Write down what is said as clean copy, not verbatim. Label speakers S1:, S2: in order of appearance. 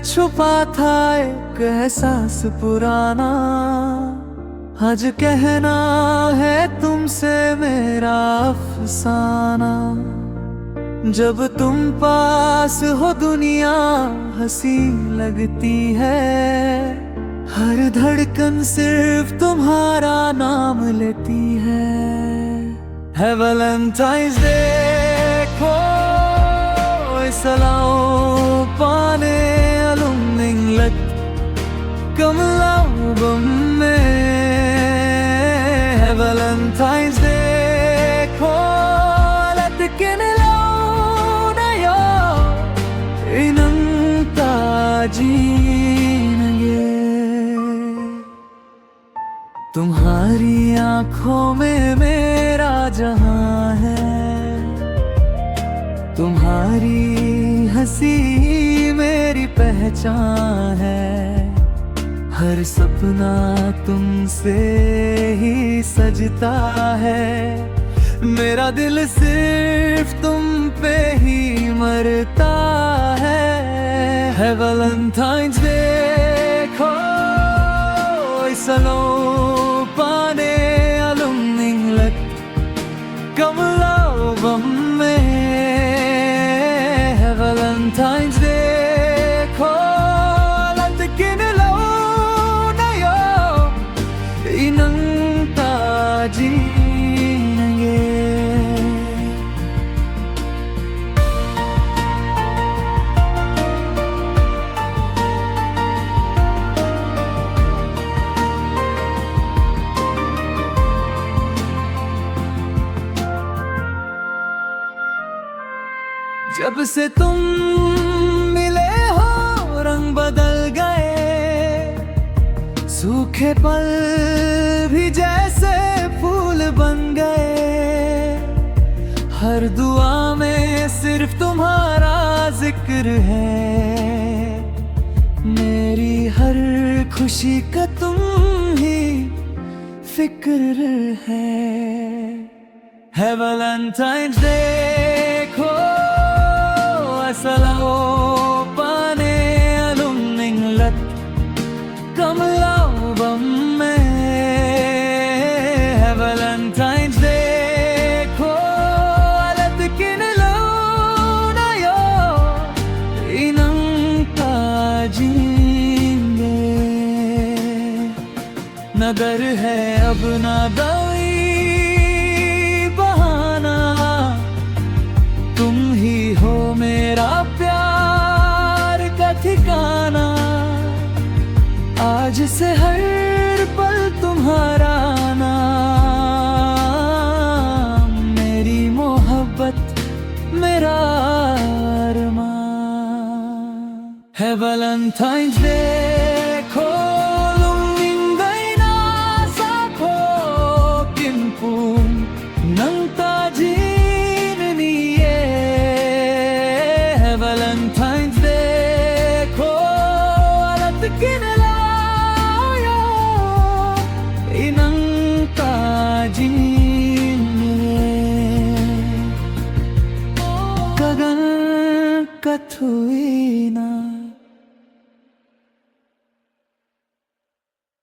S1: छुपा था एक एहसास पुराना। आज कहना है तुमसे मेरा अफसाना। जब तुम पास हो दुनिया हंसी लगती है। हर धड़कन सिर्फ तुम्हारा नाम लेती है वैलेंटाइंस डे को isalaw pane alumning lat kamlaw bamme है Valentine's Day को lat kinlaw na yo inang tajinage। तुम्हारी आंखों में मेरा जहां है। तुम्हारी हंसी मेरी पहचान है। हर सपना तुमसे ही सजता है। मेरा दिल सिर्फ तुम पे ही मरता है वैलेंटाइंस डे को isalaw pane alumning lat kamlaw bamme Valentine's Day ko lat kinlaw na yo inang tajinage। जब से तुम मिले हो रंग बदल गए। सूखे पल भी जैसे फूल बन गए। हर दुआ में सिर्फ तुम्हारा जिक्र है। मेरी हर खुशी का तुम ही फिक्र है वैलेंटाइंस डे को isalaw pane alumning lat kamlaw bamme है Valentine's Day ko lat kinlaw na yo inang tajinage। न डर है अब न कोई बहाना। तुम ही हो मेरा प्यार का ठिकाना। आज से हर पल तुम्हारा नाम। मेरी मोहब्बत मेरा अरमान है Valentine's Day को lunging gaina sakho kinpum nang tajinni Valentine's Day ko lat kinlaw yo inang tajinage। गगन का थुई ना